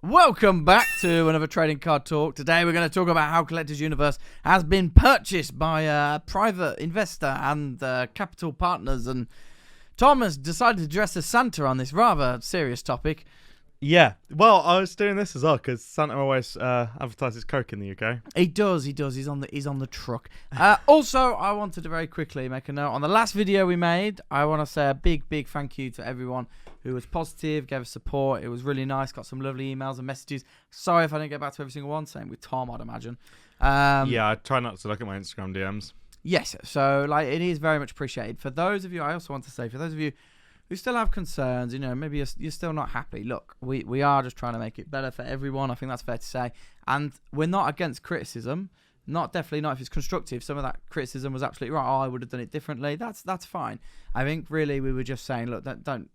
Welcome back to another trading card talk. Today we're going to talk about how Collectors Universe has been purchased by a private investor and capital partners, and Tom has decided to dress as Santa on this rather serious topic. Yeah, well, I was doing this as well because Santa always advertises Coke in the UK. He does. He's on the truck. Also, I wanted to very quickly make a note on the last video we made. I want to say a big thank you to everyone who was positive, gave us support. It was really nice. Got some lovely emails and messages. Sorry if I didn't get back to every single one. Same with Tom, I'd imagine. Yeah, I try not to look at my Instagram DMs. Yes, so like it is very much appreciated. For those of you, I also want to say, for those of you who still have concerns, you know, maybe you're still not happy. Look, we are just trying to make it better for everyone. I think that's fair to say. And we're not against criticism. Definitely not if it's constructive. Some of that criticism was absolutely right. Oh, I would have done it differently. That's fine. I think really we were just saying, look, don't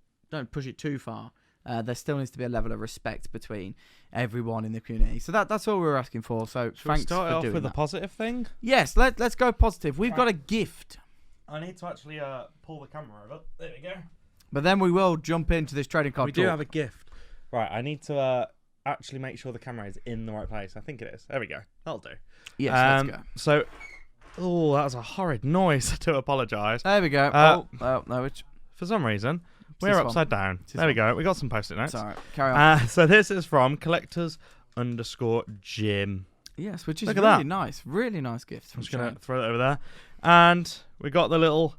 push it too far. There still needs to be a level of respect between everyone in the community. So that's all we were asking for. So Should thanks we start for off doing with that. a positive thing? Yes, let's go positive. We've got a gift. I need to actually pull the camera over. There we go. But then we will jump into this trading card We talk. do have a gift. Right, I need to actually make sure the camera is in the right place. I think it is. There we go. That'll do. Yes, let's go. So, oh, that was a horrid noise. I do apologise. There we go. No, For some reason, we're this one? upside down. There we go. We got some post-it notes. Sorry, carry on. So this is from Collectors_Jim. Yes, which is Look at really that. nice. Really nice gift. I'm just going to throw it over there. And we got the little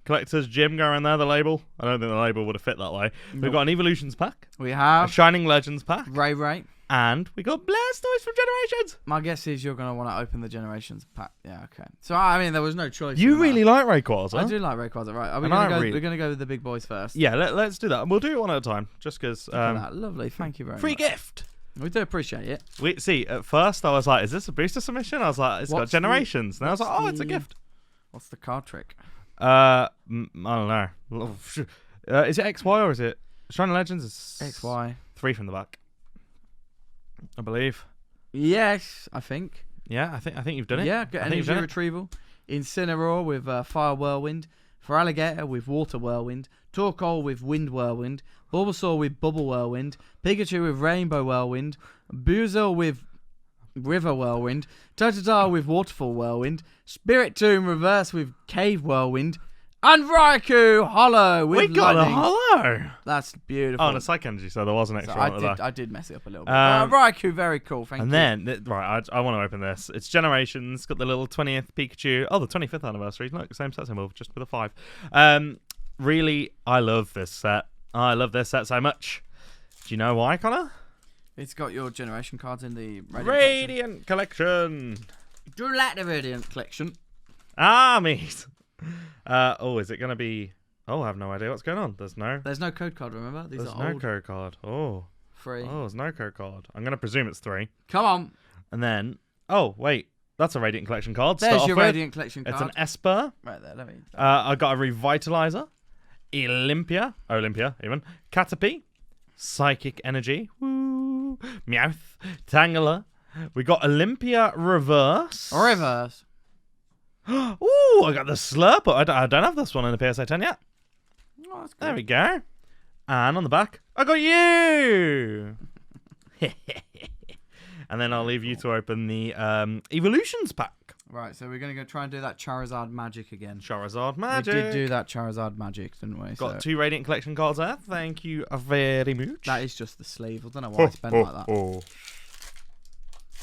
Collectors Gym going there, the label. I don't think the label would have fit that way. Nope. We've got an Evolutions pack, We a have Shining Legends pack, Ray. and we got Blastoise from Generations. My guess is you're going to want to open the Generations pack. Yeah, okay. So, I mean, there was no choice. You in really that. like Rayquaza? I do like Rayquaza, right. Are we And gonna I go, really- we're going to go with the big boys first. Yeah, let's do that. We'll do it one at a time, just because. Look at that. Lovely. Thank you very Free much. gift. We do appreciate it. See, at first I was like, is this a booster submission? I was like, it's got What's the- Generations. And I was like, oh, it's a gift. What's the card trick? I don't know. Is it XY or is it Shining Legends? Is XY. 3 from the back, I believe. Yes, I think. Yeah, I think you've done it. Yeah, get I think you've energy done it. retrieval. Incineroar with Fire Whirlwind. Feraligatr with Water Whirlwind. Torkoal with Wind Whirlwind. Bulbasaur with Bubble Whirlwind. Pikachu with Rainbow Whirlwind. Buizel with River Whirlwind. Totodile with Waterfall Whirlwind. Spiritomb reverse with Cave Whirlwind. And Raikou Hollow with We got Lightning. a hollow. That's beautiful. Oh, and a Psych Energy, so there was an extra So one at the back. I did mess it up a little bit. Um, Raikou, very cool. Thank And you. then, right, I want to open this. It's Generations. Got the little 20th Pikachu. Oh, the 25th anniversary. Look, same set symbol, just with a 5. Really, I love this set. I love this set so much. Do you know why, Connor? It's got your generation cards in the Radiant Collection. Do you like the Radiant Collection? Armies. Is it going to be... Oh, I have no idea what's going on. There's no code card, remember? These there's are no old. code card. Oh, Free. there's no code card. I'm going to presume it's 3. Come on. And then... Oh, wait. That's a Radiant Collection card. There's Start your off with. Radiant Collection card. It's an Esper. Right there, let me... I got a Revitalizer, Olympia, even, Caterpie, Psychic Energy, woo, Meowth, Tangela. We got Olympia Reverse. Reverse. Ooh, I got the Slurp. I don't have this one in the PSA 10 yet. Oh, that's good. There we go. And on the back, I got you. And then I'll leave you to open the Evolutions pack. Right, so we're going to go try and do that Charizard magic again. Charizard Magic. We did do that Charizard magic, didn't we? Got So 2 Radiant Collection cards there. Thank you very much. that is just the sleeve. I don't know why it's bent like that.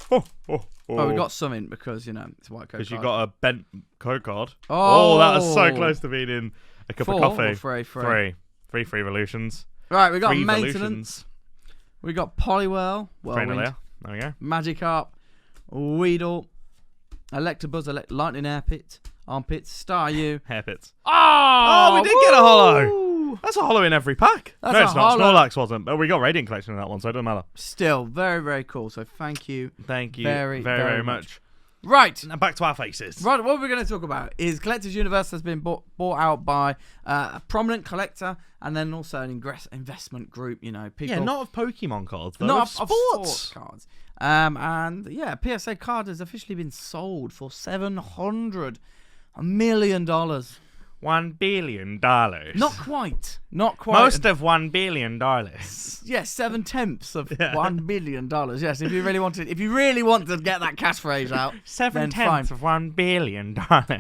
Well, we got something because, you know, it's a white code Because you card. got a bent code card. Oh, that was so close to being in a cup 4 of coffee. or 3? 3 free evolutions. Right, we got 3 maintenance. evolutions. We got Poliwhirl, Whirlwind, There we go. Magikarp, Weedle, Electabuzz, Lightning Armpits, Staryu. Hairpits. Oh, we did get a hollow. woo! That's a hollow in every pack. That's No, a it's not. hollow. Snorlax wasn't. But we got Radiant Collection in that one, so it doesn't matter. Still, very, very cool. So thank you. Thank you Very, very, very very much. much. Right. Now back to our faces. Right, what we're going to talk about is Collectors Universe has been bought out by a prominent collector and then also an investment group, you know, people... Yeah, not of Pokemon cards, though. Not of of sports. sports cards. And yeah, PSACard has officially been sold for $700 million. $1 billion. Not quite. Most of $1 billion. Yes, 7/10 of $1 billion. Yes, if you really want to get that catchphrase out, 7/10 of $1 billion.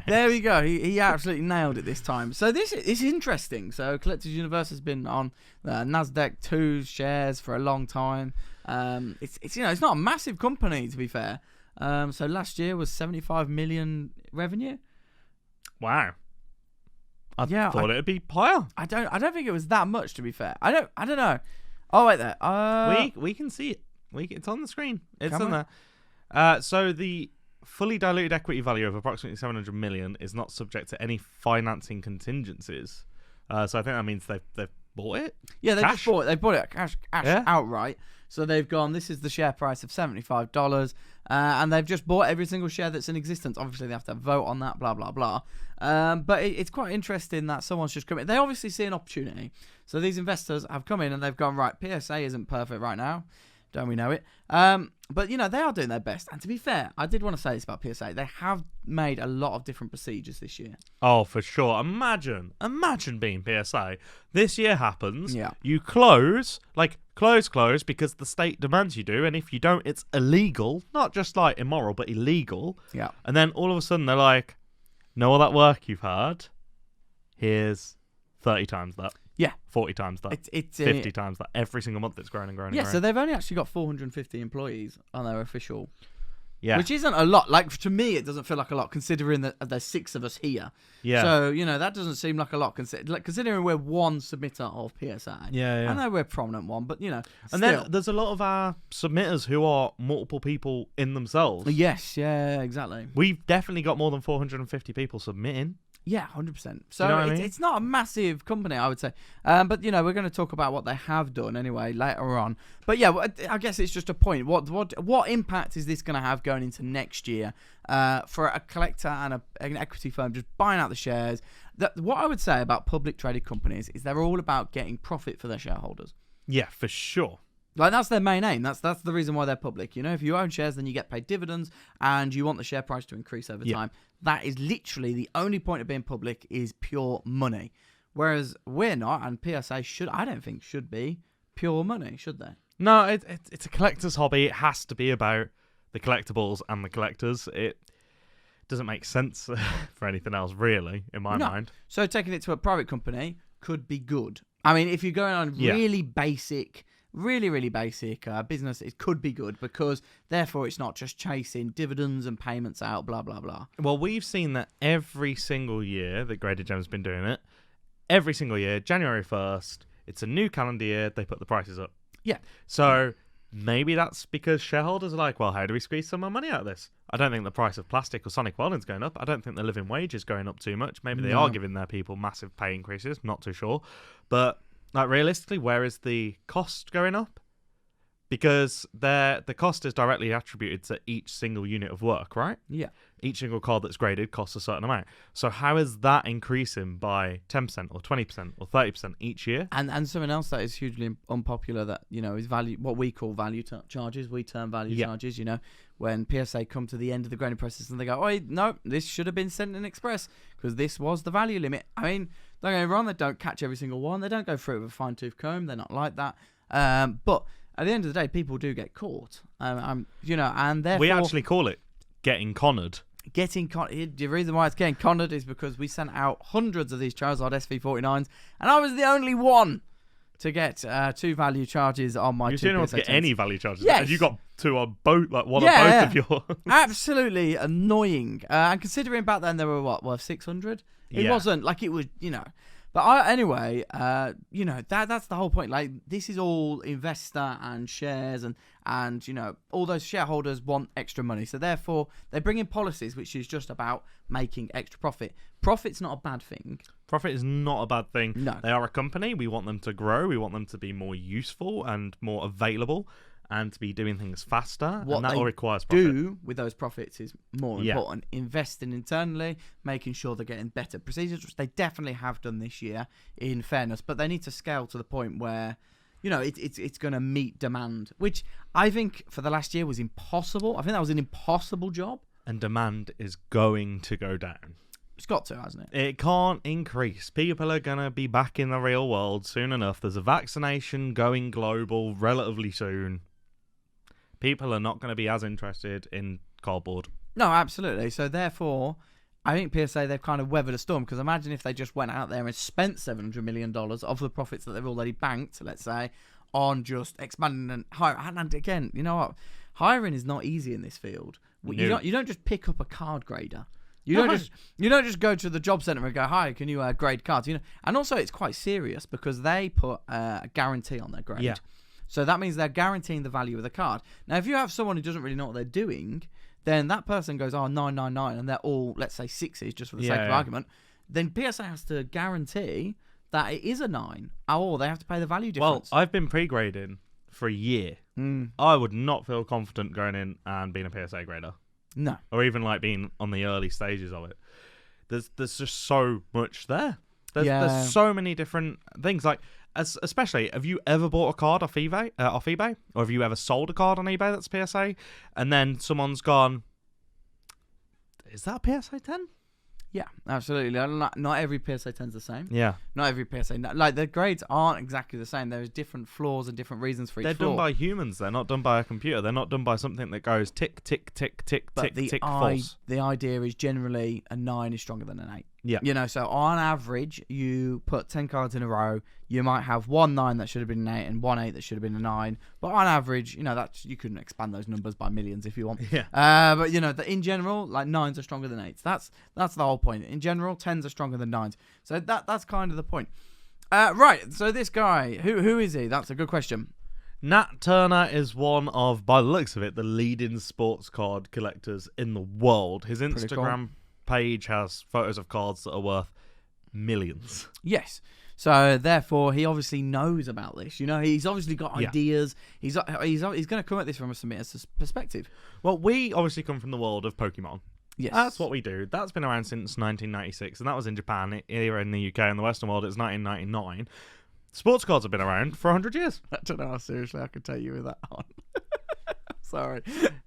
There we go. He absolutely nailed it this time. So this is interesting. So Collectors Universe has been on Nasdaq 2 shares for a long time. It's not a massive company, to be fair. So last year was 75 million revenue. Wow. I thought it'd be higher. I don't think it was that much, to be fair. I don't know. Oh wait, there. We can see it. It's on the screen. It's on there. So the fully diluted equity value of approximately 700 million is not subject to any financing contingencies. So I think that means they've bought it. Yeah, they cash? just bought it. They bought it cash outright. So they've gone, this is the share price of $75, and they've just bought every single share that's in existence. Obviously, they have to vote on that, blah, blah, blah. But it's quite interesting that someone's just come in. They obviously see an opportunity. So these investors have come in and they've gone, right, PSA isn't perfect right now. Don't we know it? But, they are doing their best. And to be fair, I did want to say this about PSA. They have made a lot of different procedures this year. Oh, for sure. Imagine being PSA. This year happens. Yeah. You close because the state demands you do. And if you don't, it's illegal. Not just like immoral, but illegal. Yeah. And then all of a sudden they're like, know all that work you've had? Here's 30 times that. Yeah. 40 times that. It's 50 times that. Every single month it's growing and growing and growing. So they've only actually got 450 employees on their official. Yeah. Which isn't a lot. Like, to me, it doesn't feel like a lot, considering that there's 6 of us here. Yeah. So, that doesn't seem like a lot, considering we're one submitter of PSA. Yeah. I know we're a prominent one, but, And still. then there's a lot of our submitters who are multiple people in themselves. Yes, yeah, exactly. We've definitely got more than 450 people submitting. Yeah, 100%. So you know what I mean? It's not a massive company, I would say. But, we're going to talk about what they have done anyway later on. But, yeah, I guess it's just a point. What impact is this going to have going into next year for a collector and an equity firm just buying out the shares? What I would say about public traded companies is they're all about getting profit for their shareholders. Yeah, for sure. Like, that's their main aim. That's the reason why they're public. If you own shares, then you get paid dividends, and you want the share price to increase over time. That is literally the only point of being public, is pure money. Whereas we're not, and PSA I don't think should be pure money, should they? No, it's a collector's hobby. It has to be about the collectibles and the collectors. It doesn't make sense for anything else, really, in my mind. So taking it to a private company could be good. I mean, if you're going on really basic, really basic business, it could be good, because therefore it's not just chasing dividends and payments out, blah, blah, blah. Well, we've seen that every single year that Graded Gem's been doing it. Every single year, January 1st, it's a new calendar year, they put the prices up. Yeah. So maybe that's because shareholders are like, well, how do we squeeze some more money out of this? I don't think the price of plastic or Sonic Welding's going up. I don't think the living wage is going up too much. Maybe they are giving their people massive pay increases. Not too sure. But realistically, where is the cost going up? Because the cost is directly attributed to each single unit of work, right? Yeah. Each single card that's graded costs a certain amount. So how is that increasing by 10% or 20% or 30% each year? And something else that is hugely unpopular that, is value, what we call value charges. We term value charges, when PSA come to the end of the grading process and they go, oh, no, this should have been sent in express because this was the value limit. I mean, don't get me wrong, they don't catch every single one. They don't go through it with a fine-tooth comb. They're not like that. But at the end of the day, people do get caught. And therefore... We actually call it getting connered. The reason why it's getting connered is because we sent out hundreds of these Charizard SV49s, and I was the only one to get 2 value charges on my 2 You didn't want to get any value charges. Yes. And you got 2 on both, like one on both of yours. Absolutely annoying. And considering back then they were worth 600? It wasn't like it was, But anyway, that's the whole point. Like, this is all investor and shares, and all those shareholders want extra money. So therefore, they bring in policies which is just about making extra profit. Profit's not a bad thing. Profit is not a bad thing. No. They are a company. We want them to grow. We want them to be more useful and more available, and to be doing things faster. What and that they all requires profit. do with those profits is more important. Investing internally, making sure they're getting better procedures, which they definitely have done this year, in fairness. But they need to scale to the point where, it's going to meet demand, which I think for the last year was impossible. I think that was an impossible job. And demand is going to go down. It's got to, hasn't it? It can't increase. People are going to be back in the real world soon enough. There's a vaccination going global relatively soon. People are not going to be as interested in cardboard. No, absolutely. So therefore, I think PSA, they've kind of weathered a storm, because imagine if they just went out there and spent $700 million of the profits that they've already banked, let's say, on just expanding and hiring. And again, you know what? Hiring is not easy in this field. No. You don't just pick up a card grader. You don't just go to the job centre and go, hi, can you grade cards? And also it's quite serious, because they put a guarantee on their grade. Yeah. So that means they're guaranteeing the value of the card. Now, if you have someone who doesn't really know what they're doing, then that person goes, 999, and they're all, let's say, 6s, just for the sake of argument. Then PSA has to guarantee that it is a 9, or they have to pay the value difference. Well, I've been pre-grading for a year. I would not feel confident going in and being a PSA grader. No. Or even like being on the early stages of it. There's just so much there. There's so many different things. Like, especially, have you ever bought a card off eBay? Or have you ever sold a card on eBay that's PSA? And then someone's gone, is that a PSA 10? Yeah, absolutely. Not every PSA 10's the same. Yeah. Not every PSA. Like, the grades aren't exactly the same. There's different flaws and different reasons for each They're flaw. done by humans. They're not done by a computer. They're not done by something that goes tick, tick, tick, tick, But tick, tick, false. The idea is generally a 9 is stronger than an 8. Yeah. So on average, you put 10 cards in a row, you might have one 9 that should have been an 8 and one 8 that should have been a 9. But on average, that's, you couldn't expand those numbers by millions if you want. Yeah. But in general, like, 9s are stronger than 8s. That's the whole point. In general, 10s are stronger than 9s. So that's kind of the point. Right. So this guy, who is he? That's a good question. Nat Turner is one of, by the looks of it, the leading sports card collectors in the world. His Instagram page has photos of cards that are worth millions. Yes. So therefore, he obviously knows about this. He's obviously got ideas. He's going to come at this from a submitter's perspective. Well, we obviously come from the world of Pokemon. Yes. That's what we do. That's been around since 1996, and that was in Japan. Here in the UK and the Western world, it's 1999. Sports cards have been around for 100 years. I don't know how seriously I can take you with that on. Sorry.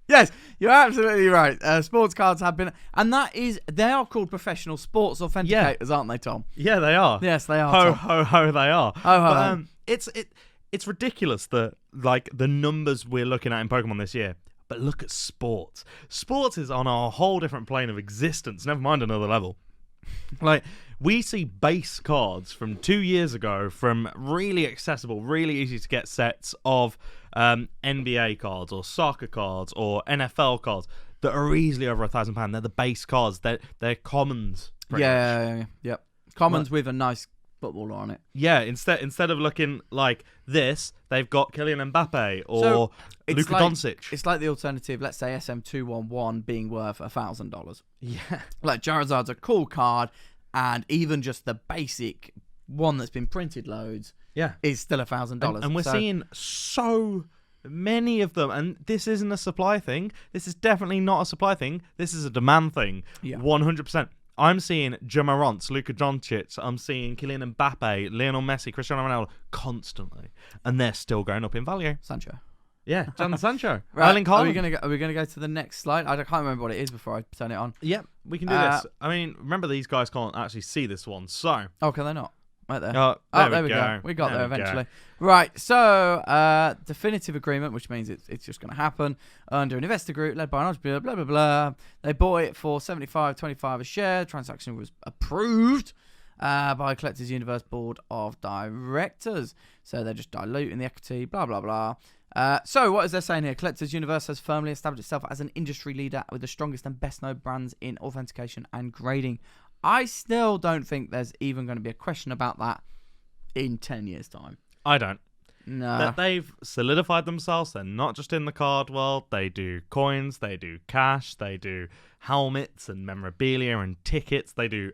Yes, you're absolutely right. Sports cards have been, and they are called professional sports authenticators, aren't they, Tom? Yeah, they are. Yes, they are. Ho, Tom. ho, ho, they are. Ho, ho, ho. It's ridiculous that, like, the numbers we're looking at in Pokemon this year. But look at sports. Sports is on a whole different plane of existence, never mind another level. Like, we see base cards from 2 years ago from really accessible, really easy to get sets of NBA cards or soccer cards or NFL cards that are easily over £1,000. They're the base cards. They're commons. Yeah. Commons with a nice footballer on it. Yeah, instead of looking like this, they've got Kylian Mbappe or Luka Doncic. It's like the alternative, let's say SM211 being worth $1,000. Yeah. Like, Charizard's a cool card, and even just the basic one that's been printed loads is still $1,000. And we're seeing so many of them, and this isn't a supply thing. This is definitely not a supply thing. This is a demand thing. Yeah. 100%. I'm seeing Jamarant, Luka Doncic, I'm seeing Kylian Mbappe, Lionel Messi, Cristiano Ronaldo constantly, and they're still going up in value. Sancho. Yeah, Jadon Sancho. Right. Erling Haaland. Are we gonna go to the next slide? I can't remember what it is before I turn it on. Yep, we can do this. I mean, remember, these guys can't actually see this one, so. Oh, can they not? Right there. There we go. We got there eventually. Right, so definitive agreement, which means it's just going to happen under an investor group led by an entrepreneur, blah, blah, blah. They bought it for $75.25 a share. Transaction was approved by Collectors Universe Board of Directors. So they're just diluting the equity, blah, blah, blah. So what is they saying here? Collectors Universe has firmly established itself as an industry leader with the strongest and best known brands in authentication and grading. I still don't think there's even going to be a question about that in 10 years' time. I don't. No. That they've solidified themselves. They're not just in the card world. They do coins, they do cash, they do helmets and memorabilia and tickets. They do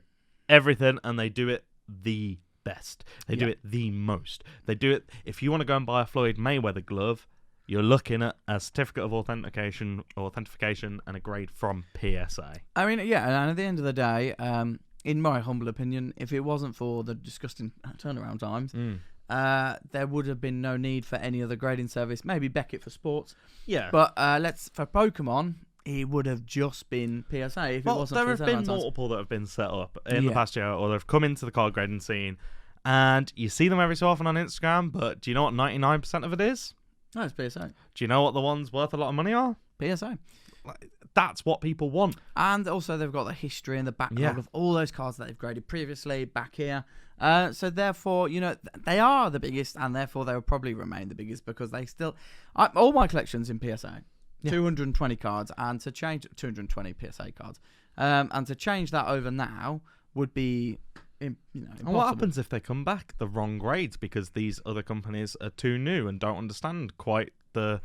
everything, and they do it the best. They do it the most. They do it. If you want to go and buy a Floyd Mayweather glove, you're looking at a certificate of authentication and a grade from PSA. I mean, yeah, and at the end of the day, in my humble opinion, if it wasn't for the disgusting turnaround times, there would have been no need for any other grading service. Maybe Beckett for sports. Yeah. But for Pokemon, it would have just been PSA if it Well, wasn't there for have the been 1099s. multiple that have been set up in the Yeah. past year, or they've come into the card grading scene, and you see them every so often on Instagram, but do you know what 99% of it is? No, it's PSA. Do you know what the ones worth a lot of money are? PSA. That's what people want. And also they've got the history and the backlog Yeah. of all those cards that they've graded previously back here. So therefore, they are the biggest, and therefore they will probably remain the biggest because they still... all my collections in PSA, 220 cards, and to change... 220 PSA cards. And to change that over now would be... impossible. And what happens if they come back the wrong grades because these other companies are too new and don't understand quite the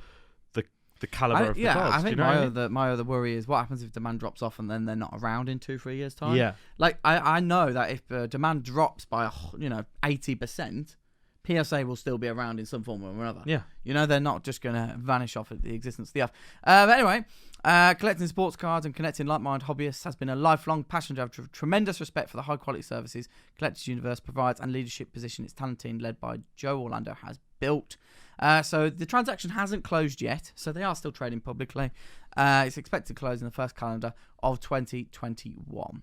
caliber of the cards? I think do you know my other worry is what happens if demand drops off and then they're not around in 2-3 years' time. Yeah. Like I know that if demand drops by 80%, PSA will still be around in some form or another. Yeah. They're not just going to vanish off the existence of the earth. But anyway, collecting sports cards and connecting like-minded hobbyists has been a lifelong passion. I have tremendous respect for the high-quality services Collectors Universe provides and leadership position its talent team led by Joe Orlando has built. So the transaction hasn't closed yet, so they are still trading publicly. It's expected to close in the first calendar of 2021.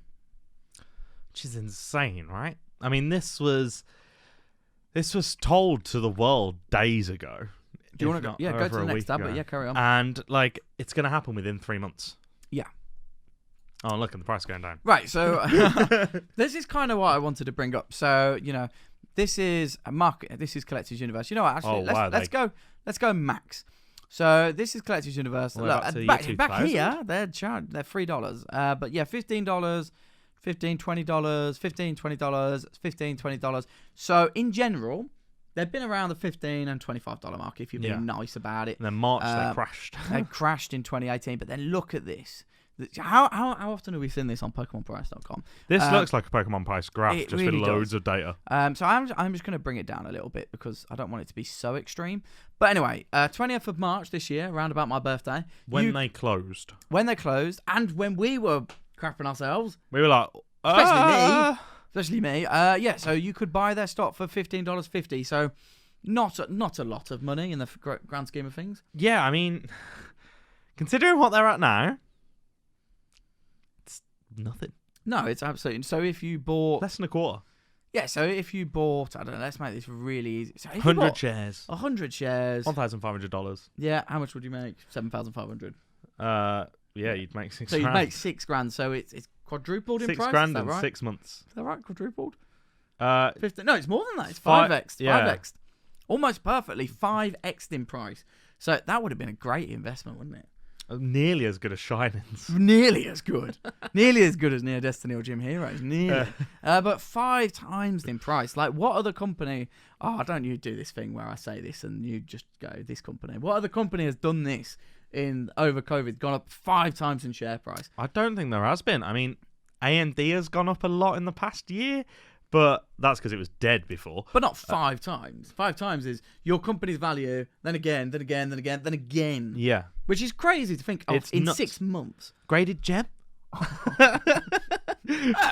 Which is insane, right? I mean, this was told to the world days ago. Do you want to go? Yeah, go to the next tab, but yeah, carry on. And it's going to happen within 3 months. Yeah. Oh, look, and the price is going down. Right, so this is kind of what I wanted to bring up. So, this is a market. This is Collectors Universe. You know what? Actually, let's go max. So this is Collectors Universe. Well, Look, back here, they're $3. But yeah, $15, $15, $20, $15, $20, $15, $20. So in general, they've been around the $15 and $25 mark if you're being nice about it. And then March they crashed. They crashed in 2018. But then look at this. How often have we seen this on PokemonPrice.com? This looks like a Pokemon price graph, just really with loads does. of data. So I'm just going to bring it down a little bit because I don't want it to be so extreme. But anyway, 20th of March this year, around about my birthday. When they closed. When they closed, and when we were crapping ourselves. We were like, Especially me. So you could buy their stock for $15.50. So not a lot of money in the grand scheme of things. Yeah, I mean, considering what they're at now, nothing. No, it's absolutely. So if you bought less than a quarter. Yeah, so if you bought, I don't know, let's make this really easy. So 100 shares. 100 shares. $1,500. Yeah, how much would you make? 7,500. Yeah, you'd make 6 So grand. you'd make 6 grand. So it's quadrupled in price. 6 grand is that in right? 6 months. Is that right? Quadrupled? 50. No, it's more than that. It's 5x. Yeah. 5x. Almost perfectly 5x in price. So that would have been a great investment, wouldn't it? Nearly as good as Shinings. Nearly as good. Nearly as good as Near Destiny or Gym Heroes. Nearly. But 5 times in price. Like, what other company... Oh, don't you do this thing where I say this and you just go, this company. What other company has done this over COVID, gone up 5 times in share price? I don't think there has been. I mean, AMD has gone up a lot in the past year, but that's because it was dead before. But not 5 times. 5 times is your company's value, then again, then again, then again, then again. Yeah. Which is crazy to think of It's in nuts. 6 months. Graded gem? Well,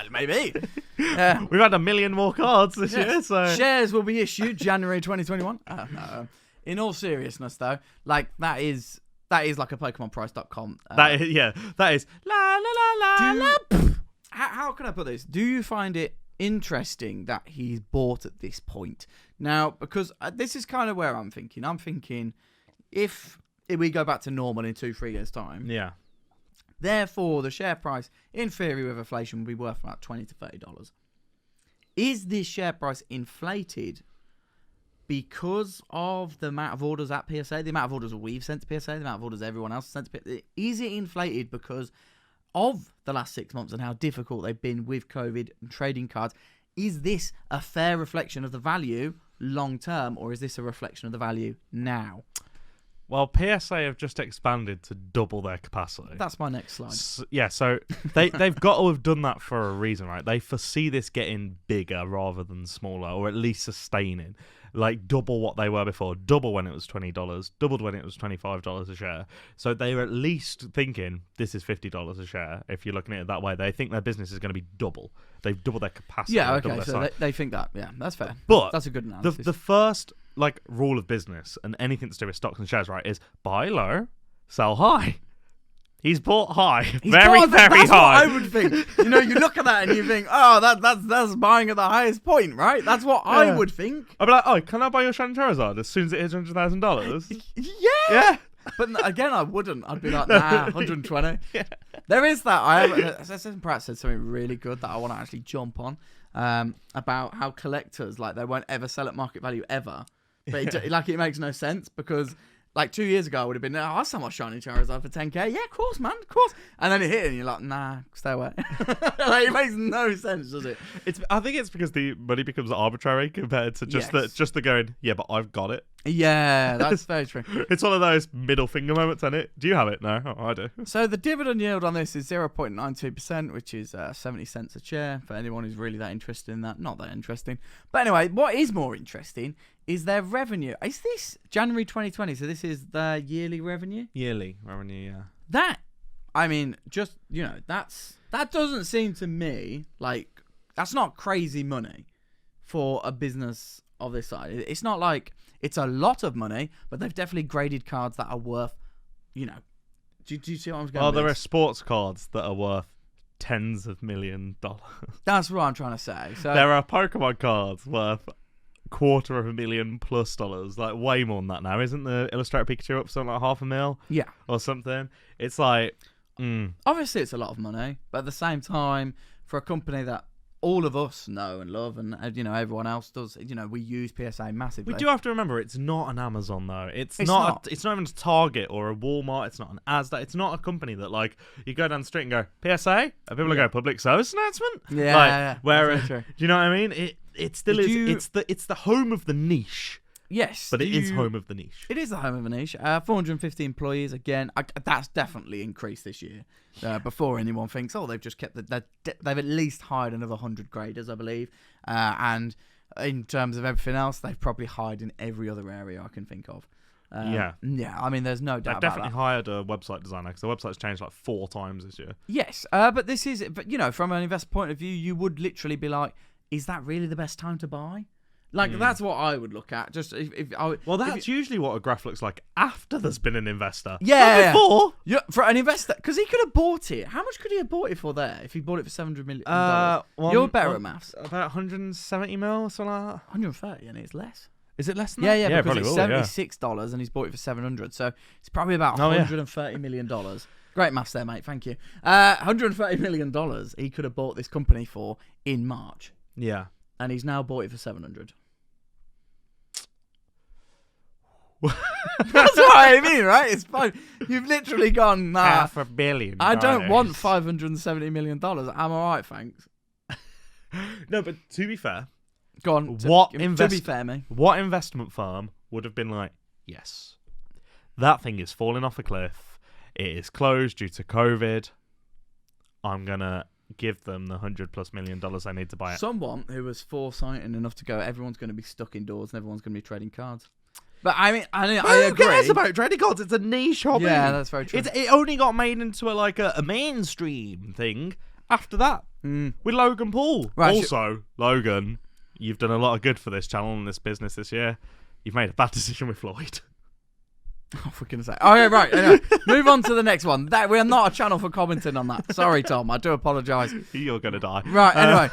maybe. We've had 1 million more cards this year, so... Shares will be issued January 2021. No. In all seriousness, though, like that is like a PokemonPrice.com. That is la la la la la. How can I put this? Do you find it interesting that he's bought at this point? Now, because this is kind of where I'm thinking. I'm thinking if we go back to normal in 2-3 years' time, Yeah. therefore the share price, in theory with inflation, will be worth about $20 to $30. Is this share price inflated because of the amount of orders at PSA, the amount of orders we've sent to PSA, the amount of orders everyone else has sent to PSA? Is it inflated because of the last 6 months and how difficult they've been with COVID and trading cards? Is this a fair reflection of the value long term, or is this a reflection of the value now? Well, PSA have just expanded to double their capacity. That's my next slide. So they've got to have done that for a reason, right? They foresee this getting bigger rather than smaller, or at least sustaining. Like double what they were before, double when it was $20, doubled when it was $25 a share. So they're at least thinking this is $50 a share. If you're looking at it that way, they think their business is going to be double. They've doubled their capacity. Yeah, okay, so they think that. Yeah, that's fair. But that's a good analysis. The first rule of business and anything to do with stocks and shares, right, is buy low, sell high. He's bought high. He's very, bought, very that's high. what I would think. You know, you look at that and you think, oh, that's buying at the highest point, right? That's what I would think. I'd be like, oh, can I buy your Shannon Charizard as soon as it hits $100,000? Yeah. Yeah. But again, I wouldn't. I'd be like, nah, 120. Yeah. There is that. Assassin's Pratt said something really good that I want to actually jump on about how collectors, like, they won't ever sell at market value ever. But it makes no sense because, like, 2 years ago, I would have been, oh, I'll sell my shiny Charizard for 10k. Yeah, of course, man, of course. And then it hit, and you're like, nah, stay away. Like, it makes no sense, does it? I think it's because the money becomes arbitrary compared to just the going, yeah, but I've got it. Yeah, that's very true. It's one of those middle finger moments, isn't it? Do you have it? No, I do. So the dividend yield on this is 0.92%, which is 70 cents a share for anyone who's really that interested in that. Not that interesting. But anyway, what is more interesting is their revenue. Is this January 2020? So this is the yearly revenue? Yearly revenue, yeah. That, I mean, just, you know, that doesn't seem to me like, that's not crazy money for a business of this side. It's not like it's a lot of money, but they've definitely graded cards that are worth, you know, do you see what I'm going Well, with? there are sports cards that are worth tens of $1 million. That's what I'm trying to say. So There are Pokemon cards worth $250,000+ like way more than that now. Isn't the Illustrator Pikachu up something like $500,000? Yeah. Or something? It's like, obviously it's a lot of money, but at the same time, for a company that all of us know and love, and you know, everyone else does, you know, we use PSA massively. We do have to remember it's not an Amazon though. It's not. not even a Target or a Walmart. It's not an Asda. It's not a company that, like, you go down the street and go PSA, and people go public service announcement. Yeah, like, yeah. Where True. do you know what I mean? It still is. It's the home of the niche. Yes, But it is home of the niche. It is the home of a niche. 450 employees again. That's definitely increased this year. Before anyone thinks, oh, they've just kept they've at least hired another 100 graders, I believe. And in terms of everything else, they've probably hired in every other area I can think of. Yeah. I mean, there's no doubt They've about definitely that. hired a website designer because the website's changed like 4 times this year. Yes, but this is, but you know, from an investor point of view, you would literally be like, is that really the best time to buy? Like, that's what I would look at. Just That's usually what a graph looks like after there's been an investor. Yeah. Not before. Yeah, for an investor, because he could have bought it. How much could he have bought it for there if he bought it for $700 million? You're better at maths. About 170 mil or something like that. 130, and it's less. Is it less than Yeah, that? yeah, because probably it's $76 and he's bought it for $700, so it's probably about Oh, yeah. $130 million. Great maths there, mate. Thank you. $130 million he could have bought this company for in March, Yeah. and he's now bought it for $700. That's what I mean, right? It's fine. You've literally gone, nah, $500 million. I don't want $570 million. I'm all right, thanks. No, but to be fair, Go on. What to be fair, mate. what investment firm would have been like, yes, that thing is falling off a cliff. It is closed due to COVID. I'm going to give them the $100+ million they need to buy it. Someone who was foresighting enough to go, everyone's going to be stuck indoors and everyone's going to be trading cards. But I mean, I agree. Who cares about trading cards? It's a niche hobby. Yeah, that's very true. It only got made into a mainstream thing after that with Logan Paul. Right, also, Logan, you've done a lot of good for this channel and this business this year. You've made a bad decision with Floyd. Oh, for goodness sake. Oh, yeah, right. Anyway, move on to the next one. We're not a channel for commenting on that. Sorry, Tom. I do apologise. You're going to die. Right, anyway.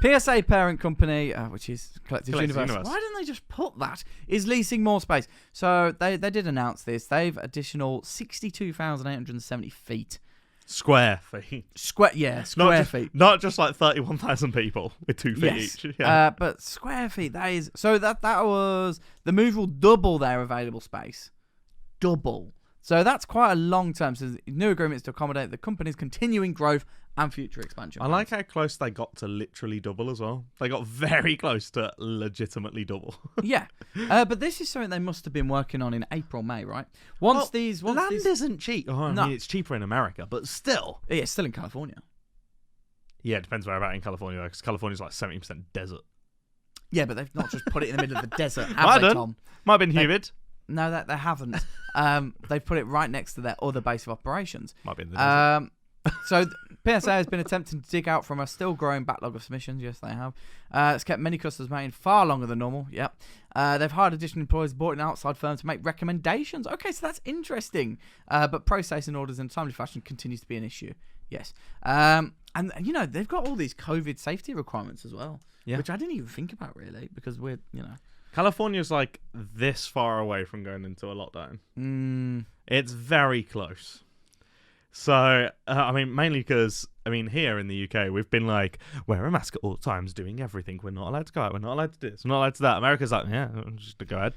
PSA parent company, which is Collectors Universe. Universe. Why didn't they just put that? Is leasing more space. So they did announce this. They've additional 62,870 feet. Square feet. Square feet. Not just like 31,000 people with 2 feet Yes. each. Yeah. But square feet, that is... So that was... The move will double their available space. Double. So that's quite a long term. So new agreements to accommodate the company's continuing growth and future expansion. I like how close they got to literally double as well. They got very close to legitimately double. Yeah. But this is something they must have been working on in April, May, right? Land isn't cheap. Oh, No. I mean, it's cheaper in America, but still. Yeah, it's still in California. Yeah, it depends where about in California, because California's like 70% desert. Yeah, but they've not just put it in the middle of the desert, Might have have they, done. Tom? Might have been humid. No, that they haven't. They've put it right next to their other base of operations. Might be in the desert. So PSA has been attempting to dig out from a still growing backlog of submissions. Yes, they have. It's kept many customers waiting far longer than normal. Yep. They've hired additional employees, brought in an outside firm to make recommendations. Okay, so that's interesting. But processing orders in a timely fashion continues to be an issue. Yes. And they've got all these COVID safety requirements as well, which I didn't even think about really, because we're, California's like this far away from going into a lockdown. It's very close. So, mainly because, here in the UK, we've been like, wear a mask at all times, doing everything. We're not allowed to go out. We're not allowed to do this. We're not allowed to do that. America's like, yeah, just go ahead.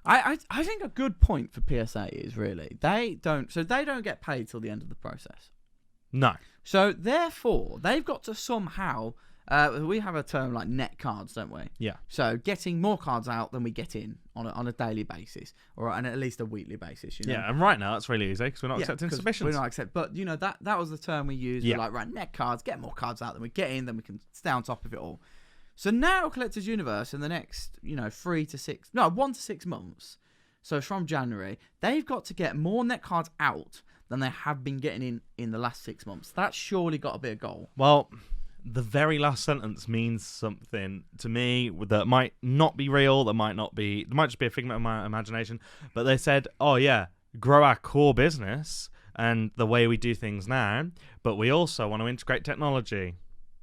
I think a good point for PSA is really, they don't get paid till the end of the process. No. So, therefore, they've got to somehow... we have a term like net cards, don't we? Yeah. So getting more cards out than we get in on a daily basis, or on at least a weekly basis. Yeah, and right now it's really easy because we're not accepting submissions. We're not accepting, but that was the term we used. Yeah. We're like, right, net cards, get more cards out than we get in, then we can stay on top of it all. So now Collectors Universe in the next 1 to 6 months. So from January, they've got to get more net cards out than they have been getting in the last 6 months. That's surely got to be a goal. Well, the very last sentence means something to me that might not be real, it might just be a figment of my imagination, but they said, oh yeah, grow our core business and the way we do things now, but we also want to integrate technology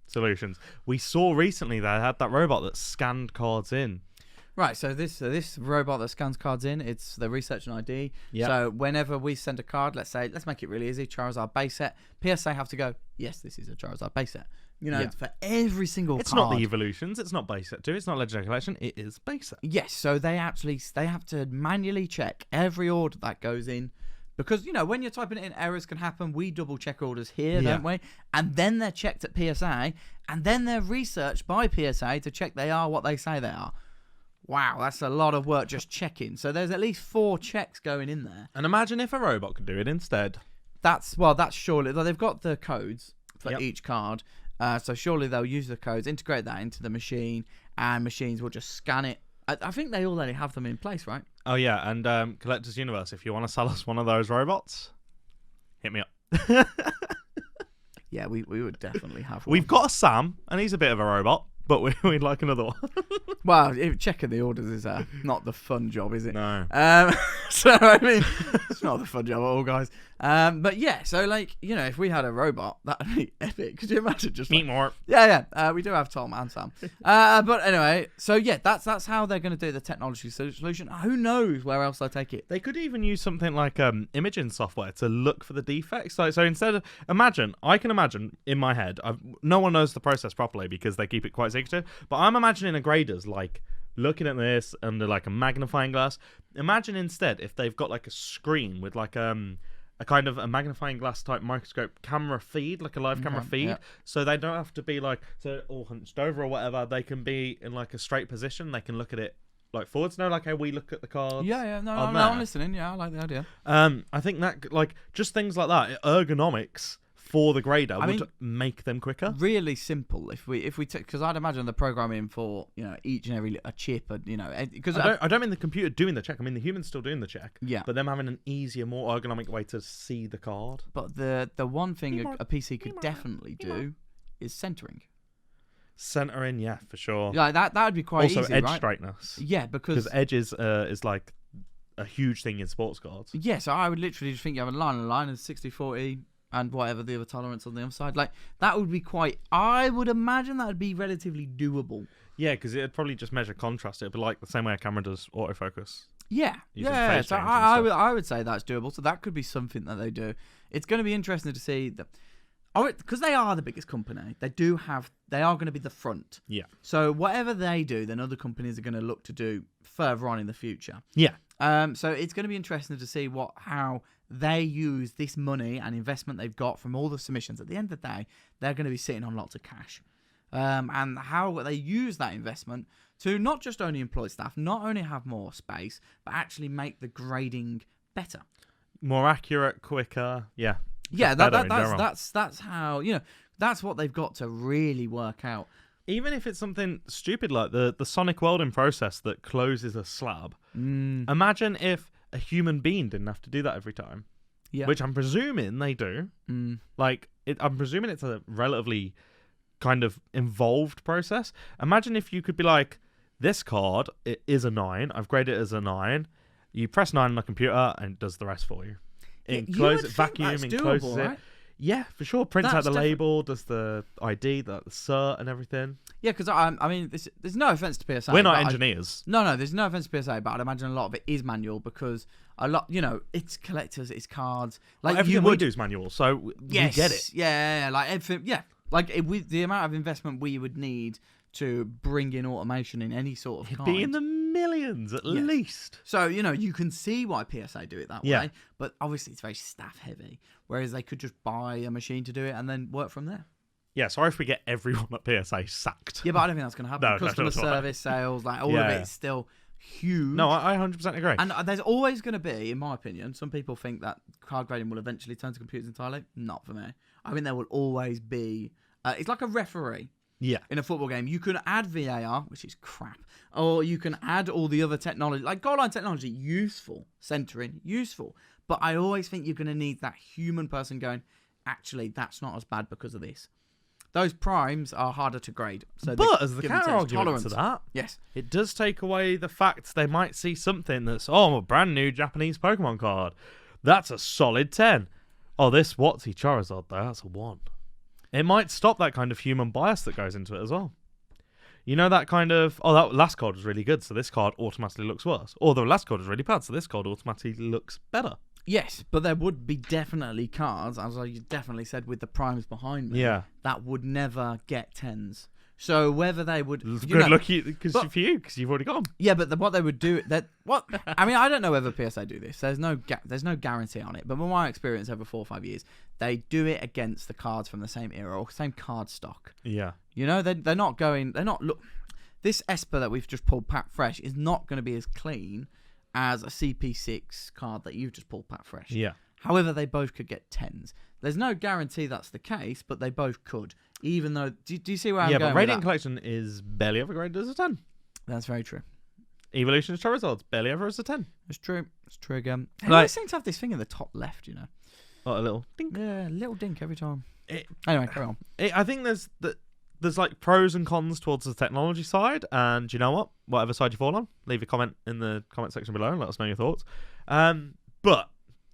solutions. We saw recently they had that robot that scanned cards in. Right, so this robot that scans cards in, it's the research and ID. Yep. So whenever we send a card, let's make it really easy, Charizard base set, PSA have to go, yes, this is a Charizard base set. For every single card. It's not the evolutions, it's not base set 2, it's not Legendary Collection, it is base set. Yes, so they have to manually check every order that goes in. Because, when you're typing it in, errors can happen. We double check orders here, don't we? And then they're checked at PSA, and then they're researched by PSA to check they are what they say they are. Wow, that's a lot of work just checking. So there's at least 4 checks going in there. And imagine if a robot could do it instead. That's surely... They've got the codes for each card. So surely they'll use the codes, integrate that into the machine, and machines will just scan it. I think they already have them in place, right? Oh, yeah. And Collectors Universe, if you want to sell us one of those robots, hit me up. Yeah, we would definitely have one. We've got a Sam, and he's a bit of a robot, but we'd like another one. Well, checking the orders is not the fun job, is it? No. So, it's not the fun job at all, guys. But yeah, so if we had a robot, that would be epic. Could you imagine just Meet more. Yeah. We do have Tom and Sam. But anyway, so yeah, that's how they're going to do the technology solution. Who knows where else they'll take it? They could even use something like imaging software to look for the defects. So instead of I can imagine in my head, no one knows the process properly because they keep it quite secretive, but I'm imagining a graders looking at this under a magnifying glass. Imagine instead if they've got a screen with a kind of a magnifying glass type microscope camera feed, a live camera feed, so they don't have to be all hunched over or whatever. They can be in a straight position. They can look at it forwards, like how we look at the cards. Yeah. No, I'm listening. Yeah, I like the idea. I think that just things like that, ergonomics for the grader would make them quicker. Really simple. If we because I'd imagine the programming for each and every a chip, because I don't mean the computer doing the check. I mean the human's still doing the check. Yeah. But them having an easier, more ergonomic way to see the card. But the one thing a PC could definitely do is centering. Centering, yeah, for sure. Yeah, that would be quite easy. Also, edge right? straightness. Yeah, because edge is a huge thing in sports cards. Yeah, so I would literally just think you have a line of 60-40. And whatever the other tolerance on the other side. That would be I would imagine that would be relatively doable. Yeah, because it would probably just measure contrast. It would be the same way a camera does autofocus. Yeah. So I would say that's doable. So that could be something that they do. It's going to be interesting to see because they are the biggest company. They are going to be the front. Yeah. So whatever they do, then other companies are going to look to do further on in the future. Yeah. So it's going to be interesting to see how they use this money and investment they've got from all the submissions. At the end of the day, they're going to be sitting on lots of cash. And how they use that investment to not just only employ staff, not only have more space, but actually make the grading better. More accurate, quicker, yeah. Yeah, that's how, that's what they've got to really work out. Even if it's something stupid like the sonic welding process that closes a slab. Imagine if a human being didn't have to do that every time. Yeah. which I'm presuming they do. Like, I'm presuming it's a relatively kind of involved process. Imagine if you could be like, this card, it is a 9. I've graded it as a 9. You press 9 on the computer and it does the rest for you. Vacuum, encloses it. Right? Yeah, for sure. Prints out That's the label, does the ID, the cert and everything. Yeah, because I mean, there's no offense to PSA. We're not engineers. No, there's no offense to PSA, but I'd imagine a lot of it is manual because a lot, it's collectors, it's cards. Like everything we do is manual, so we get it. Yeah, like everything. Yeah, like the amount of investment we would need to bring in automation in any sort of It'd kind. be in the millions at least. So, you can see why PSA do it that way, but obviously it's very staff heavy, whereas they could just buy a machine to do it and then work from there. Yeah, sorry if we get everyone at PSA sacked. Yeah, but I don't think that's going to happen. No, Customer service, sales, like all of it is still huge. No, I 100% agree. And there's always going to be, in my opinion, some people think that card grading will eventually turn to computers entirely. Not for me. I think there will always be... it's like a referee. Yeah. In a football game, you can add VAR, which is crap, or you can add all the other technology, like goal line technology, useful, centering, useful. But I always think you're going to need that human person going, actually, that's not as bad because of this. Those primes are harder to grade. So but as the counter argument to that, yes, it does take away the fact they might see something that's, a brand new Japanese Pokemon card. That's a solid 10. Oh, this Watsy Charizard, though, that's a 1. It might stop that kind of human bias that goes into it as well. You know, that kind of, that last card was really good, so this card automatically looks worse. Or the last card was really bad, so this card automatically looks better. Yes, but there would be definitely cards, as I definitely said with the primes behind me, that would never get 10s. So whether they would... Good luck for you, because you've already got them. Yeah, but what they would do... I mean, I don't know whether PSA do this. There's no guarantee on it. But from my experience over 4 or 5 years, they do it against the cards from the same era or same card stock. Yeah. They're not going... Look, this Esper that we've just pulled pack fresh is not going to be as clean as a CP6 card that you've just pulled pack fresh. Yeah. However, they both could get 10s. There's no guarantee that's the case, but they both could. Even though... Do you see where I'm going with that? Yeah, but Radiant Collection is barely ever graded as a 10. That's very true. Evolution of Charizard's barely ever as a 10. It's true. It's true again. They always seem to have this thing in the top left, Oh, a little dink. Yeah, a little dink every time. Anyway, carry on. I think there's like pros and cons towards the technology side, and you know what? Whatever side you fall on, leave a comment in the comment section below and let us know your thoughts. But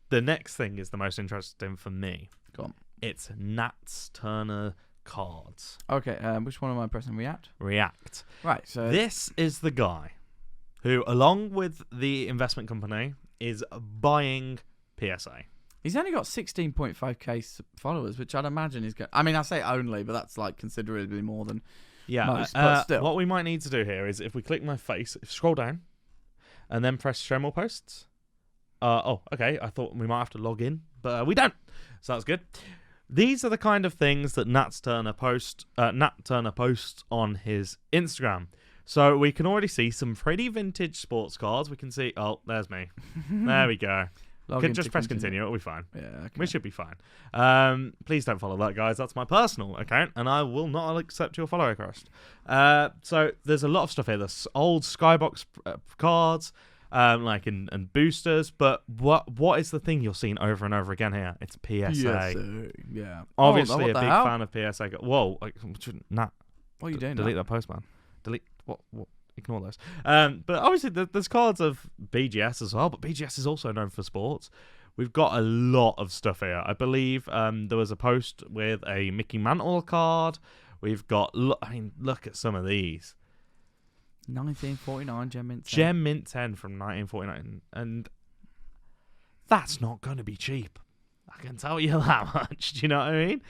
the next thing is the most interesting for me. Go on. It's Nats Turner cards. Okay, which one am I pressing? React? React. Right, so... This is the guy who, along with the investment company, is buying PSA. He's only got 16.5k followers, which I'd imagine is good. I mean, I say only, but that's like considerably more than most. But still. What we might need to do here is if we click my face, scroll down, and then press show more posts. Okay. I thought we might have to log in, but we don't. So that's good. These are the kind of things that Nat Turner posts on his Instagram. So we can already see some pretty vintage sports cards. We can see, there's me. There we go. Just press continue. It'll be fine. Yeah, okay. We should be fine. Please don't follow that, guys. That's my personal account, and I will not accept your follow request. So there's a lot of stuff here. There's old Skybox cards, and boosters. But what is the thing you're seeing over and over again here? It's PSA. Yeah. Obviously, a big fan of PSA. Whoa, Nat. What are you doing? Delete that post, man. Delete what? Ignore those. But obviously, there's cards of BGS as well. But BGS is also known for sports. We've got a lot of stuff here. I believe there was a post with a Mickey Mantle card. We've got. Look at some of these. 1949 Gem Mint 10. Gem Mint 10 from 1949, and that's not going to be cheap. I can tell you that much. Do you know what I mean?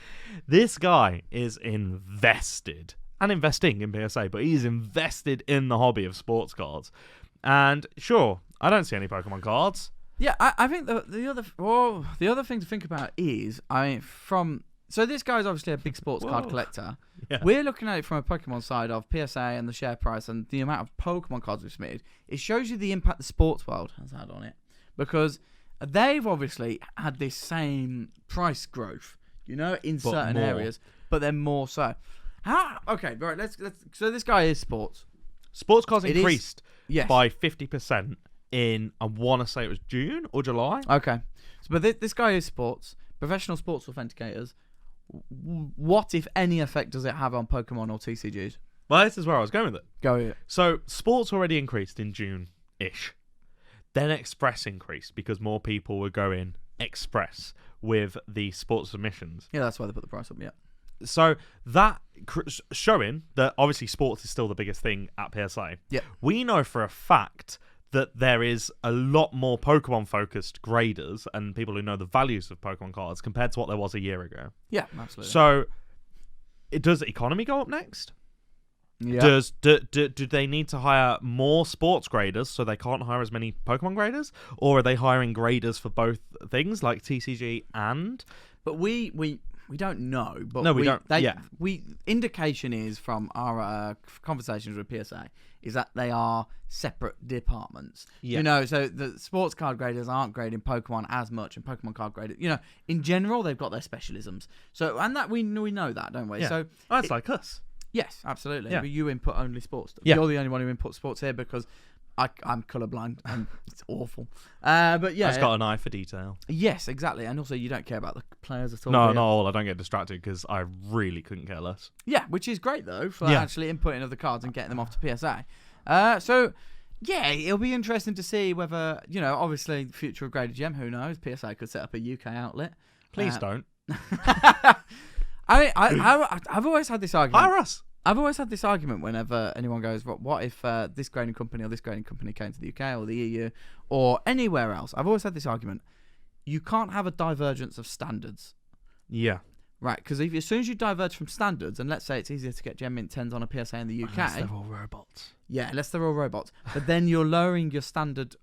This guy is invested. And investing in PSA, but he's invested in the hobby of sports cards. And sure, I don't see any Pokemon cards. Yeah, I think the other thing to think about is, so this guy's obviously a big sports card collector. Yeah. We're looking at it from a Pokemon side of PSA and the share price and the amount of Pokemon cards we've submitted. It shows you the impact the sports world has had on it, because they've obviously had this same price growth, in certain areas, but then more so. Okay, right. Let's. So this guy is sports. Sports cards increased by 50% in, I want to say it was June or July. Okay. So, but this guy is sports, professional sports authenticators. What, if any, effect does it have on Pokemon or TCGs? Well, this is where I was going with it. Go with it. So, sports already increased in June-ish. Then Express increased because more people were going Express with the sports submissions. Yeah, that's why they put the price up, yeah. So, that showing that obviously sports is still the biggest thing at PSA. Yeah. We know for a fact that there is a lot more Pokemon-focused graders and people who know the values of Pokemon cards compared to what there was a year ago. Yeah, absolutely. So, does economy go up next? Yeah. Do they need to hire more sports graders so they can't hire as many Pokemon graders? Or are they hiring graders for both things, like TCG and... But we don't know. But no, we don't. Yeah. Indication is from our conversations with PSA is that they are separate departments. Yeah. You know, so the sports card graders aren't grading Pokemon as much, and Pokemon card graders, you know, in general they've got their specialisms. So, and that we know that, don't we? Yeah. So that's like us. Yes, absolutely. Yeah. But you input only sports stuff. Yeah. You're the only one who inputs sports here because I'm colourblind and it's awful. But yeah. I've got an eye for detail. Yes, exactly. And also you don't care about the players at all. No, do you? not all. I don't get distracted because I really couldn't care less. Yeah, which is great though for Yeah. actually inputting of the cards and getting them off to PSA. So yeah, it'll be interesting to see whether, you know, obviously the future of Graded Gem, who knows? PSA could set up a UK outlet. Please don't. I've always had this argument. Hire us. I've always had this argument whenever anyone goes, what if this grading company or this grading company came to the UK or the EU or anywhere else? I've always had this argument. You can't have a divergence of standards. Yeah. Right, because as soon as you diverge from standards, and let's say it's easier to get Gem Mint 10s on a PSA in the UK. Unless they're all robots. Yeah, unless they're all robots. But then you're lowering your standard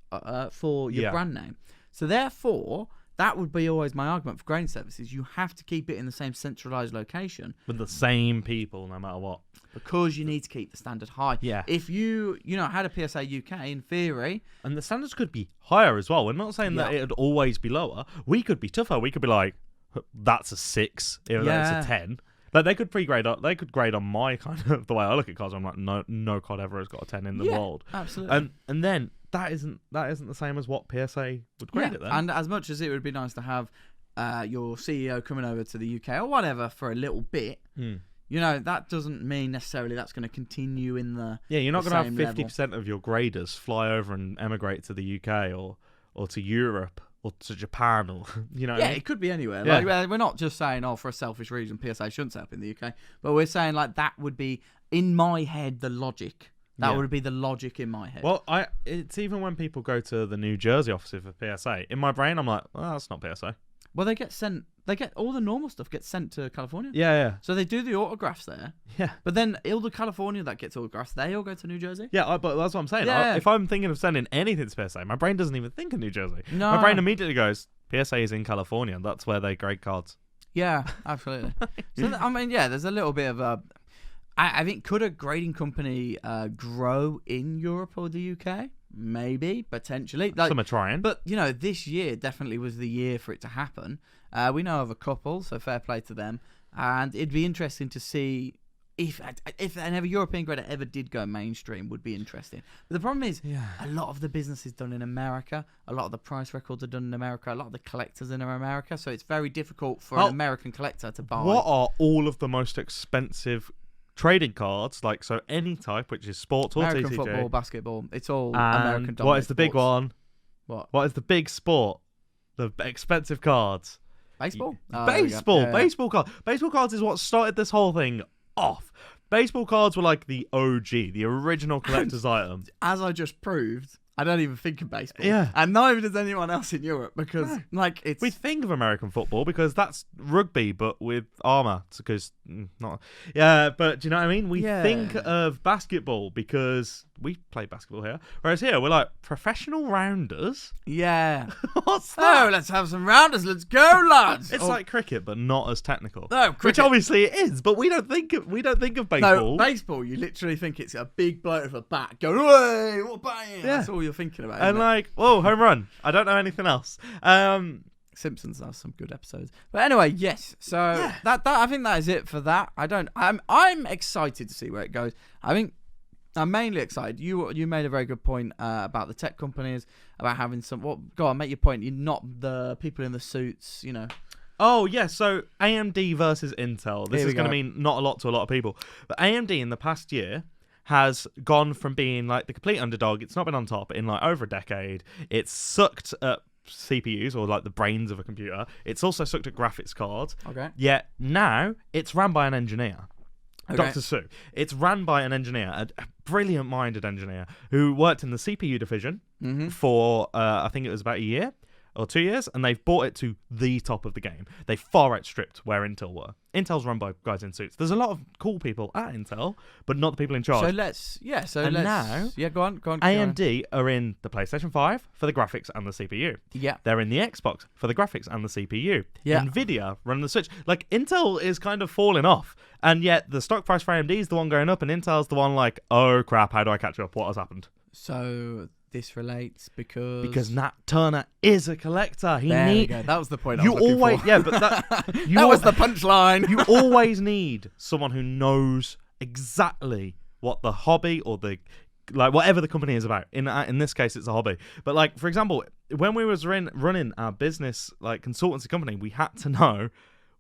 for your brand name. So therefore, that would be always my argument for grading services. You have to keep it in the same centralised location. With the same people, no matter what. Because you need to keep the standard high. Yeah. If you had a PSA UK, in theory... And the standards could be higher as well. We're not saying that it would always be lower. We could be tougher. We could be like, that's a 6, even though it's a 10. Like, they could pre-grade up. They could grade on my kind of the way I look at cards. I'm like, no card ever has got a 10 in the world. Absolutely. And then that isn't the same as what PSA would grade it then. And as much as it would be nice to have your CEO coming over to the UK or whatever for a little bit, you know, that doesn't mean necessarily that's going to continue in the you're not going to have 50% level. of your graders fly over and emigrate to the UK or to Europe or to Japan or, you know. Yeah, it could be anywhere. Yeah. Like, we're not just saying, for a selfish reason, PSA shouldn't set up in the UK, but we're saying like that would be in my head the logic. That would be the logic in my head. Well, it's even when people go to the New Jersey office for PSA. In my brain, I'm like, well, that's not PSA. Well, they get all the normal stuff gets sent to California. Yeah. So they do the autographs there. Yeah. But then all the California that gets autographs, they all go to New Jersey. Yeah, but that's what I'm saying. Yeah. If I'm thinking of sending anything to PSA, my brain doesn't even think of New Jersey. No. My brain immediately goes, PSA is in California. That's where they grade cards. Yeah, absolutely. So, I mean, yeah, there's a little bit of a... I think, could a grading company grow in Europe or the UK? Maybe, potentially. Some are trying. But, you know, this year definitely was the year for it to happen. We know of a couple, so fair play to them. And it'd be interesting to see if an European grader ever did go mainstream, would be interesting. But the problem is, a lot of the business is done in America. A lot of the price records are done in America. A lot of the collectors in America. So it's very difficult for an American collector to buy. What are all of the most expensive trading cards, like, so any type, which is sports or American TCG, football, basketball, it's all and American dominated. what is the big sports. one? What is the big sport? The expensive cards. Baseball? Baseball cards. Baseball cards is what started this whole thing off. Baseball cards were like the OG, the original collector's item. As I just proved, I don't even think of baseball. Yeah. And neither does anyone else in Europe because, like, it's... We think of American football because that's rugby, but with armour. Because, not... Yeah, but do you know what I mean? We think of basketball because we play basketball here. Whereas here, we're like, professional rounders? Yeah. What's that? Oh, let's have some rounders. Let's go, lads. It's like cricket, but not as technical. No, which cricket. obviously it is, but we don't think of baseball. No, baseball, you literally think it's a big bloke with a bat going, "Hey, what bang!" Yeah. That's all you're thinking about. And like, whoa, home run. I don't know anything else. Simpsons has some good episodes. But anyway, yes. So that I think that is it for that. I'm excited to see where it goes. I think I'm mainly excited. You made a very good point about the tech companies, about having some. Well, go on, make your point. You're not the people in the suits, you know. Oh, yeah, so AMD versus Intel. This Here is we going to go. mean not a lot to a lot of people. But AMD in the past year has gone from being like the complete underdog. It's not been on top in like over a decade. It's sucked at CPUs, or like the brains of a computer. It's also sucked at graphics cards. Okay. Yet now it's ran by an engineer. Okay. Dr. Sue. It's ran by an engineer, a brilliant-minded engineer who worked in the CPU division for, I think it was about a year or 2 years, and they've brought it to the top of the game. They far outstripped where Intel were. Intel's run by guys in suits. There's a lot of cool people at Intel, but not the people in charge. Now, go on. AMD are in the PlayStation 5 for the graphics and the CPU. Yeah. They're in the Xbox for the graphics and the CPU. Yeah. Nvidia run the Switch. Like, Intel is kind of falling off, and yet the stock price for AMD is the one going up, and Intel's the one like, oh crap, how do I catch up? What has happened? So this relates because Nat Turner is a collector. There we go. That was the point. You I was looking always for. yeah, but that That was the punchline. You always need someone who knows exactly what the hobby or the like whatever the company is about. In this case, it's a hobby. But like, for example, when we was running our business like consultancy company, we had to know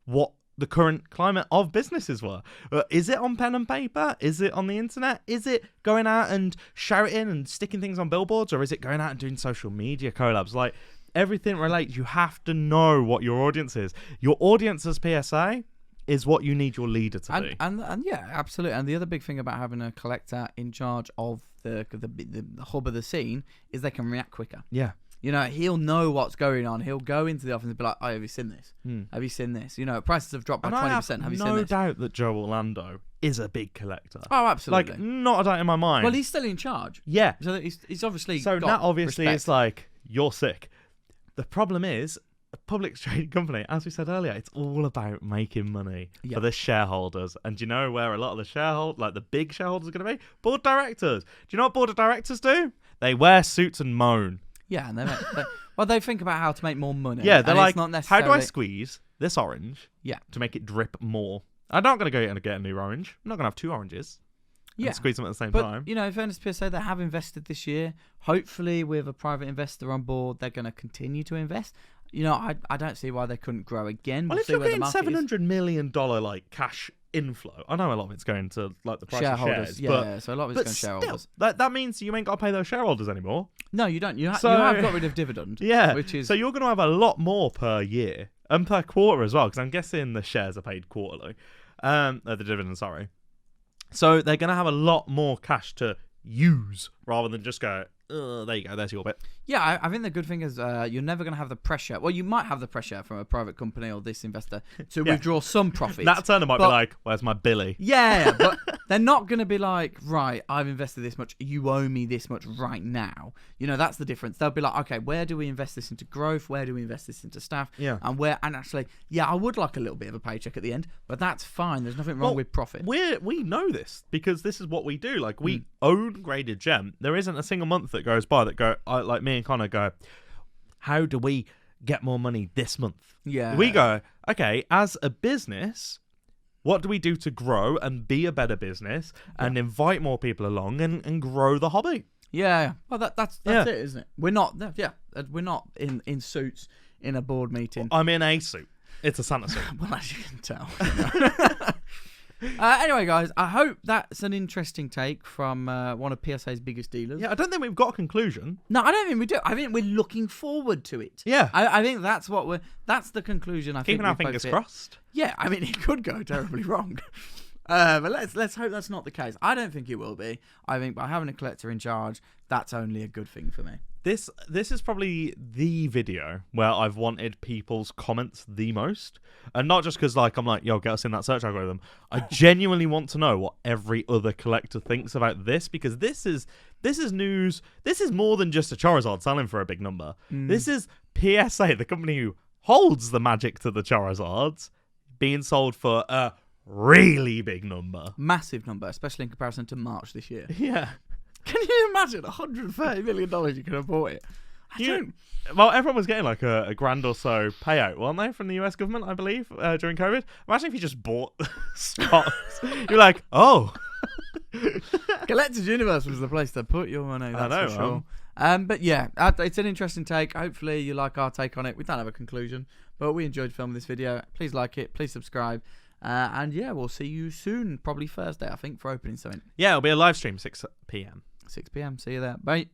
what the current climate of businesses were. Is it on pen and paper? Is it on the internet? Is it going out and shouting and sticking things on billboards? Or is it going out and doing social media collabs? Like, everything relates. You have to know what your audience is. Your audience as PSA is what you need your leader to be. And yeah, absolutely. And the other big thing about having a collector in charge of the hub of the scene is they can react quicker. Yeah. You know, he'll know what's going on. He'll go into the office and be like, "Oh, have you seen this? Have you seen this? You know, prices have dropped by 20%. Have you seen no this?" doubt that Joe Orlando is a big collector. Oh, absolutely. Like, not a doubt in my mind. Well, he's still in charge. Yeah. So he's obviously So got that obviously respect. is like, you're sick. The problem is, a public traded company, as we said earlier, it's all about making money for the shareholders. And do you know where a lot of the shareholders, like the big shareholders, are going to be? Board directors. Do you know what board of directors do? They wear suits and moan. Yeah, and they think about how to make more money. Yeah, they're and like, it's not how necessarily... do I squeeze this orange Yeah. to make it drip more? I'm not going to go and get a new orange. I'm not going to have two oranges. And squeeze them at the same time. You know, in fairness to PSA, they have invested this year. Hopefully, with a private investor on board, they're going to continue to invest. You know, I don't see why they couldn't grow again. Well, if see you're where the getting market is. $700 million like cash inflow, I know a lot of it's going to like the price Shareholders, of shares, yeah, so a lot of it's but going to still, shareholders. that means you ain't got to pay those shareholders anymore. No, you don't. You have got rid of dividend. Yeah, which is so you're going to have a lot more per year and per quarter as well, because I'm guessing the shares are paid quarterly. The dividend, sorry. So they're going to have a lot more cash to use rather than just go, there you go, there's your bit. Yeah, I think the good thing is you're never going to have the pressure. Well, you might have the pressure from a private company or this investor to withdraw some profit. That Turner might be like, where's my Billy? Yeah, but they're not going to be like, right, I've invested this much, you owe me this much right now. You know, that's the difference. They'll be like, okay, where do we invest this into growth? Where do we invest this into staff? Yeah. And actually, yeah, I would like a little bit of a paycheck at the end, but that's fine. There's nothing wrong with profit. We know this because this is what we do. Like, we own Graded Gem. There isn't a single month that goes by that like me and Connor go, how do we get more money this month? Yeah. We go, okay, as a business, what do we do to grow and be a better business and invite more people along and grow the hobby? Yeah. Well, that's it, isn't it? We're not in suits in a board meeting. I'm in a suit. It's a Santa suit. Well, as you can tell. Anyway, guys, I hope that's an interesting take from one of PSA's biggest dealers. Yeah, I don't think we've got a conclusion. No, I don't think we do. I think we're looking forward to it. Yeah. I think that's the conclusion. Keeping our fingers crossed. Yeah, I mean, it could go terribly wrong. But let's hope that's not the case. I don't think it will be. I think by having a collector in charge, that's only a good thing for me. This is probably the video where I've wanted people's comments the most. And not just because I'm like, yo, get us in that search algorithm. I genuinely want to know what every other collector thinks about this, because this is news. This is more than just a Charizard selling for a big number. This is PSA, the company who holds the magic to the Charizards, being sold for a really big number. Massive number, especially in comparison to March this year. Yeah. Can you imagine $130 million you could have bought it? Well, everyone was getting like a grand or so payout, weren't they, from the US government, I believe, during COVID? Imagine if you just bought stocks. You're like, oh, Collectors Universe was the place to put your money. That's I know, for sure. But yeah, it's an interesting take. Hopefully you like our take on it. We don't have a conclusion, but we enjoyed filming this video. Please like it. Please subscribe. And yeah, we'll see you soon. Probably Thursday, I think, for opening something. Yeah, it'll be a live stream, 6 p.m. 6 p.m. See you there. Bye.